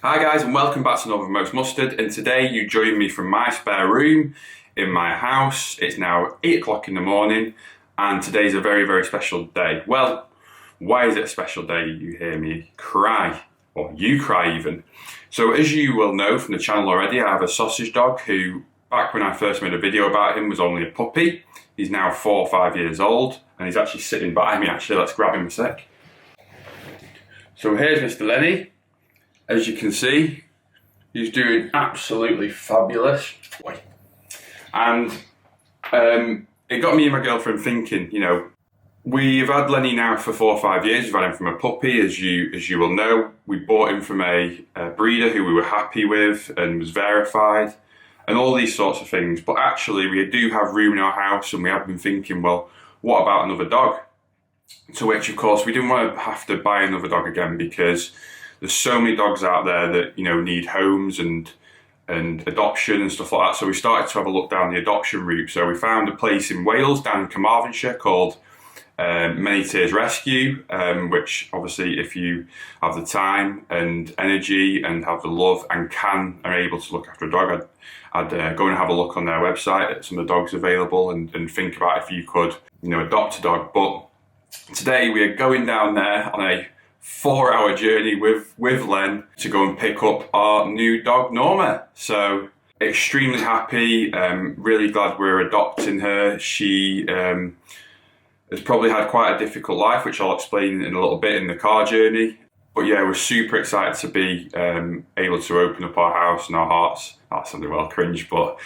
Hi guys, and welcome back to Norma the Mustard, and today you join me from my spare room in my house. It's now 8 o'clock in the morning and today's a very, very special day. Well, why is it a special day? You hear me cry, or you cry even. So as you will know from the channel already, I have a sausage dog who, back when I first made a video about him, was only a puppy. He's now 4 or 5 years old and he's actually sitting by me actually. Let's grab him a sec. So here's Mr. Lenny. As you can see, he's doing absolutely fabulous. And it got me and my girlfriend thinking, you know, we've had Lenny now for 4 or 5 years. We've had him from a puppy, as you will know. We bought him from a breeder who we were happy with and was verified and all these sorts of things. But actually we do have room in our house and we have been thinking, well, what about another dog? To which, of course, we didn't want to have to buy another dog again because there's so many dogs out there that, you know, need homes and adoption and stuff like that. So we started to have a look down the adoption route. So we found a place in Wales, down in Carmarthenshire, called ManyTearsRescue, which obviously if you have the time and energy and have the love and are able to look after a dog, I'd go and have a look on their website at some of the dogs available and think about if you could, you know, adopt a dog. But today we are going down there on a 4-hour journey with Len to go and pick up our new dog Norma. So extremely happy, really glad we're adopting her. She has probably had quite a difficult life, which I'll explain in a little bit in the car journey. But yeah, we're super excited to be able to open up our house and our hearts. That's something well cringe, but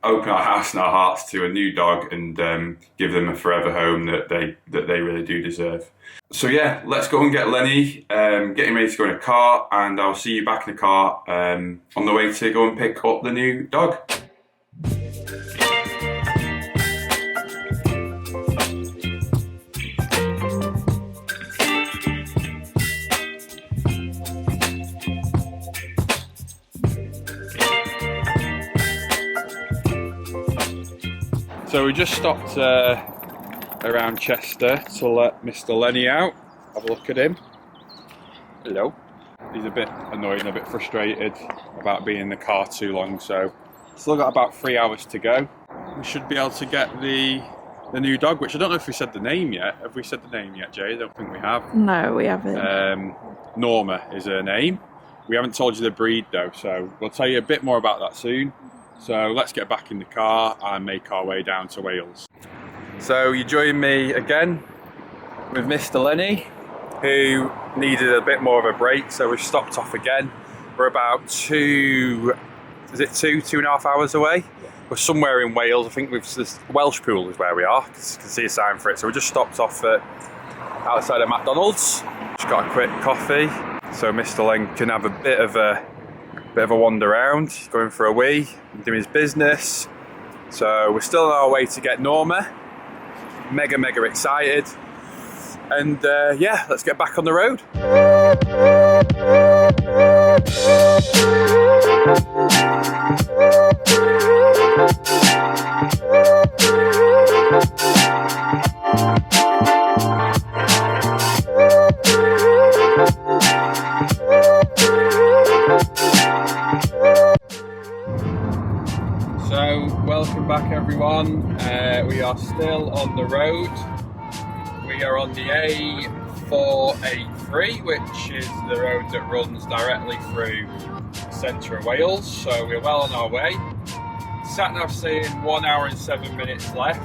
open our house and our hearts to a new dog and give them a forever home that they really do deserve. So yeah, let's go and get Lenny, get him ready to go in a car, and I'll see you back in the car on the way to go and pick up the new dog. So we just stopped around Chester to let Mr. Lenny out. Have a look at him. Hello. He's a bit annoyed and a bit frustrated about being in the car too long, so still got about 3 hours to go. We should be able to get the new dog, which I don't know if we said the name yet. Have we said the name yet, Jay? I don't think we have. No, we haven't. Norma is her name. We haven't told you the breed though, so we'll tell you a bit more about that soon. So let's get back in the car and make our way down to Wales. So you join me again with Mr. Lenny, who needed a bit more of a break, so we've stopped off again. We're about 2.5 hours away? We're somewhere in Wales. I think this Welsh Pool is where we are. You can see a sign for it. So we just stopped off outside of McDonald's. Just got a quick coffee, so Mr. Len can have a bit of a wander around, going for a wee, doing his business. So we're still on our way to get Norma. Mega excited. And yeah, let's get back on the road. Welcome back everyone. We are still on the road. We are on the A483, which is the road that runs directly through the centre of Wales, so we're well on our way. Sat nav saying 1 hour and 7 minutes left.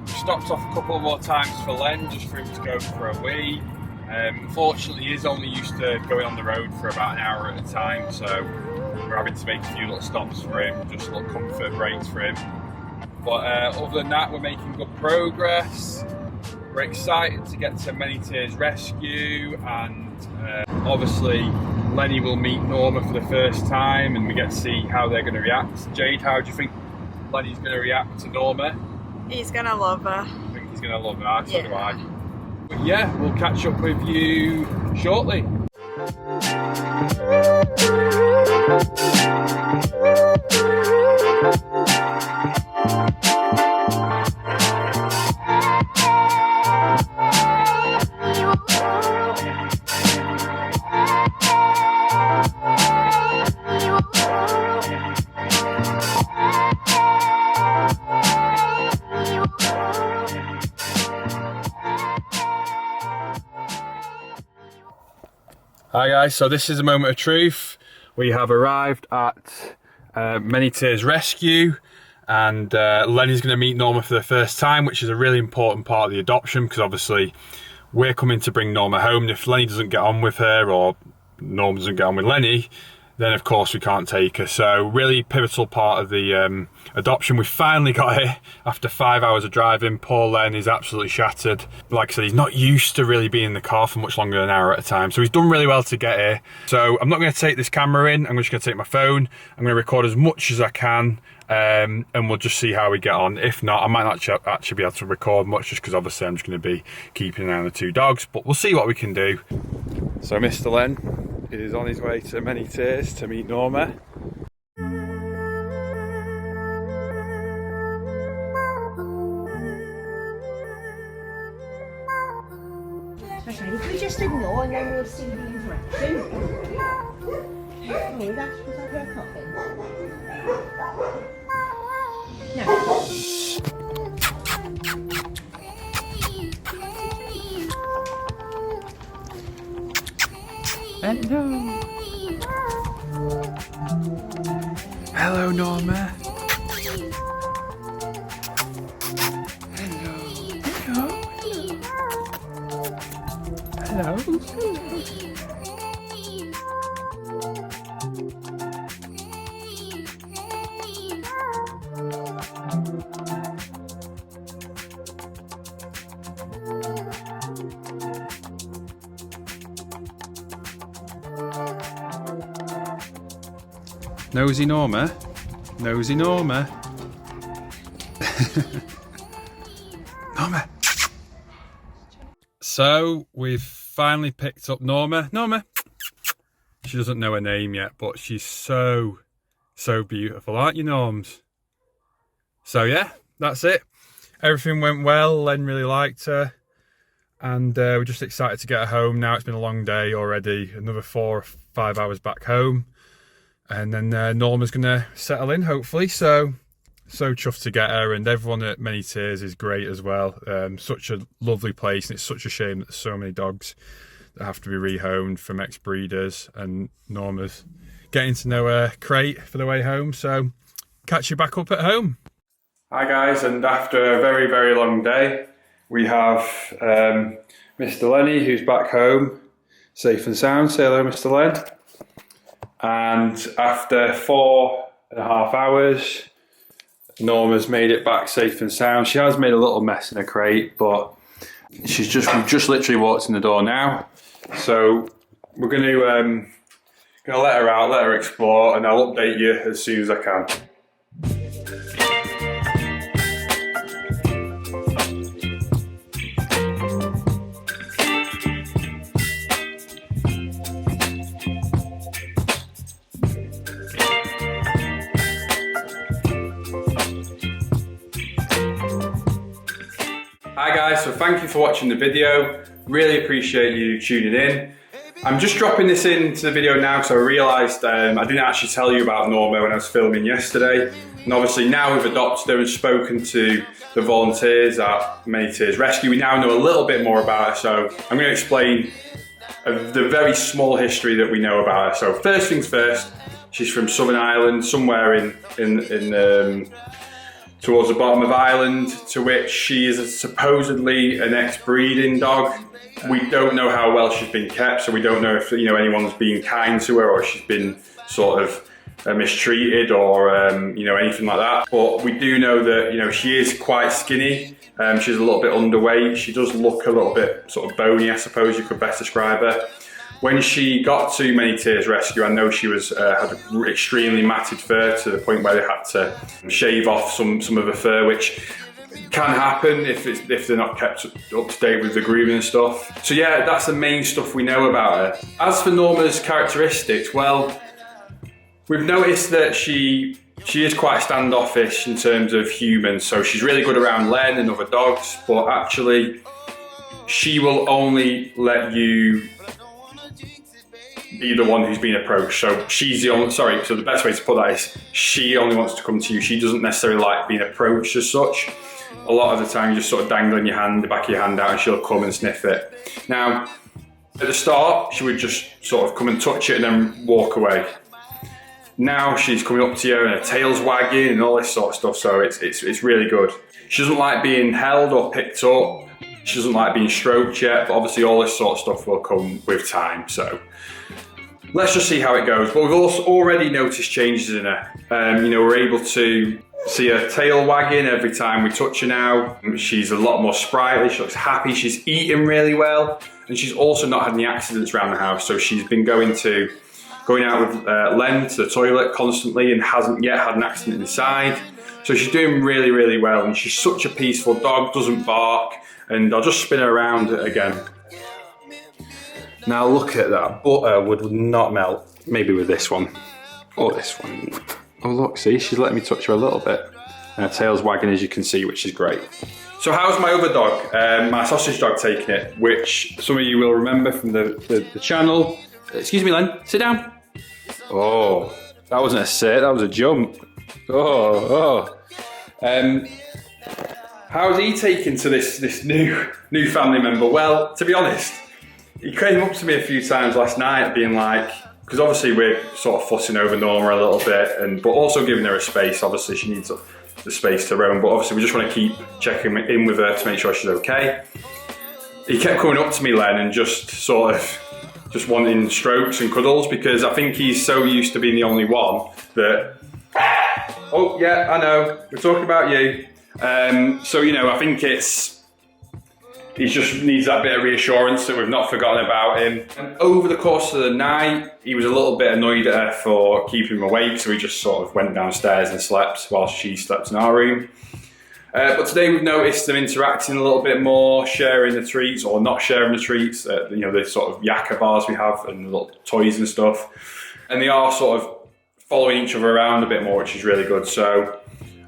Stopped off a couple more times for Len, just for him to go for a wee. Unfortunately, he is only used to going on the road for about an hour at a time, so we're having to make a few little stops for him, just little comfort breaks for him. But other than that, we're making good progress. We're excited to get to ManyTearsRescue, and obviously Lenny will meet Norma for the first time and we get to see how they're going to react. Jade, how do you think Lenny's going to react to Norma? He's going to love her. I think he's going to love her, so yeah. do I. But yeah, we'll catch up with you shortly. Hi guys, so this is a moment of truth. We have arrived at ManyTearsRescue, and Lenny's going to meet Norma for the first time, which is a really important part of the adoption, because obviously we're coming to bring Norma home. If Lenny doesn't get on with her, or Norma doesn't get on with Lenny, then of course we can't take her. So really pivotal part of the adoption. We finally got here after 5 hours of driving. Poor Len is absolutely shattered. Like I said, he's not used to really being in the car for much longer than an hour at a time. So he's done really well to get here. So I'm not going to take this camera in. I'm just going to take my phone. I'm going to record as much as I can. And we'll just see how we get on. If not, I might not actually be able to record much, just because obviously I'm just going to be keeping an eye on the two dogs. But we'll see what we can do. So Mr. Len is on his way to Many Tears to meet Norma. Okay, if we just ignore and then we'll see the interaction. Oh, was that her coughing? No. Hello. Hello, Norma. Hello. Hello. Hello. Nosy Norma. Nosy Norma. Norma. So we've finally picked up Norma. Norma. She doesn't know her name yet, but she's so beautiful, aren't you, Norms? So yeah, that's it. Everything went well. Len really liked her, and we're just excited to get her home now. It's been a long day already. Another 4 or 5 hours back home. And then Norma's going to settle in, hopefully. So chuffed to get her, and everyone at Many Tears is great as well. Such a lovely place, and it's such a shame that there's so many dogs that have to be rehomed from ex-breeders, and Norma's getting to know her crate for the way home. So catch you back up at home. Hi guys, and after a very long day, we have Mr. Lenny, who's back home, safe and sound. Say hello, Mr. Len. And after 4.5 hours, Norma's made it back safe and sound. She has made a little mess in her crate, but we've just literally walked in the door now. So we're going to let her out, let her explore, and I'll update you as soon as I can. Hi guys, so thank you for watching the video. Really appreciate you tuning in. I'm just dropping this into the video now because I realised I didn't actually tell you about Norma when I was filming yesterday. And obviously now we've adopted her and spoken to the volunteers at ManyTearsRescue, we now know a little bit more about her. So I'm going to explain the very small history that we know about her. So first things first, she's from Southern Ireland, somewhere in towards the bottom of Ireland, to which she is supposedly an ex-breeding dog. We don't know how well she's been kept, so we don't know if anyone's been kind to her, or she's been sort of mistreated, or anything like that. But we do know that she is quite skinny. She's a little bit underweight. She does look a little bit sort of bony, I suppose you could best describe her. When she got to ManyTearsRescue, I know she had extremely matted fur, to the point where they had to shave off some of her fur, which can happen if they're not kept up to date with the grooming and stuff. So yeah, that's the main stuff we know about her. As for Norma's characteristics, well, we've noticed that she is quite standoffish in terms of humans. So she's really good around Len and other dogs, but actually she will only let you be the one who's been approached. So she's the only, so the best way to put that is she only wants to come to you. She doesn't necessarily like being approached as such. A lot of the time you just sort of dangling your hand, the back of your hand out, and she'll come and sniff it. Now, At the start, she would just sort of come and touch it and then walk away. Now she's coming up to you and her tail's wagging and all this sort of stuff, so it's really good. She doesn't like being held or picked up. She doesn't like being stroked yet, but obviously all this sort of stuff will come with time, so let's just see how it goes. But we've also already noticed changes in her. You know, we're able to see her tail wagging every time we touch her now. She's a lot more sprightly, she looks happy, she's eating really well, and she's also not had any accidents around the house, so she's been going out with Len to the toilet constantly and hasn't yet had an accident inside. So she's doing really, really well, and she's such a peaceful dog, doesn't bark, and I'll just spin her around again. Now look at that, butter would not melt. Maybe with this one, or this one. Oh look, see, she's letting me touch her a little bit. And her tail's wagging, as you can see, which is great. So how's my other dog, my sausage dog, taking it, which some of you will remember from the channel. Excuse me, Len, sit down. Oh, that wasn't a sit, that was a jump. How's he taken to this new family member? Well, to be honest, he came up to me a few times last night being like, because obviously we're sort of fussing over Norma a little bit, but also giving her a space. Obviously she needs the space to roam, but obviously we just want to keep checking in with her to make sure she's okay. He kept coming up to me, Len, and just wanting strokes and cuddles, because I think he's so used to being the only one that, oh yeah, I know, we're talking about you. So, you know, I think he just needs that bit of reassurance that we've not forgotten about him. And over the course of the night, he was a little bit annoyed at her for keeping him awake, so he just sort of went downstairs and slept while she slept in our room. But today we've noticed them interacting a little bit more, sharing the treats or not sharing the treats, you know, the sort of yakka bars we have and the little toys and stuff. And they are sort of following each other around a bit more, which is really good. So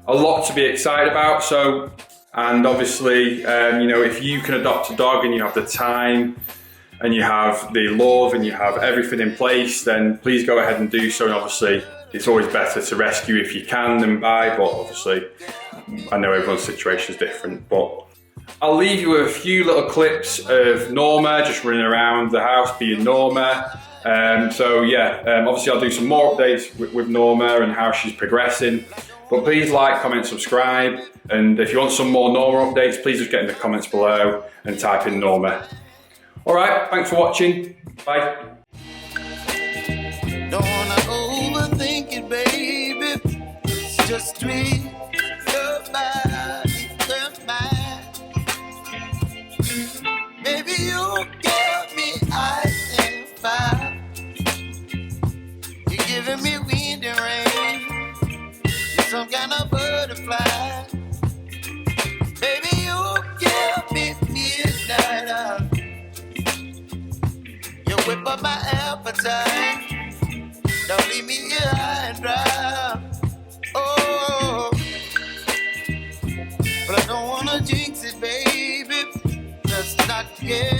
a lot to be excited about. So, and obviously, you know, if you can adopt a dog and you have the time and you have the love and you have everything in place, then please go ahead and do so. And obviously, it's always better to rescue if you can than buy, but obviously, I know everyone's situation is different. But I'll leave you with a few little clips of Norma just running around the house being Norma. So yeah, obviously I'll do some more updates with Norma and how she's progressing. But please like, comment, subscribe, and if you want some more Norma updates, please just get in the comments below and type in Norma. Alright, thanks for watching. Bye. Don't wanna overthink it, baby. It's just me, your body, your mind. Baby, you give me ice and fire. You're giving me wind and rain. Some kind of butterfly. Baby, you give me midnight out. You whip up my appetite. Don't leave me here high and dry. Oh, but I don't wanna jinx it, baby. Let's not get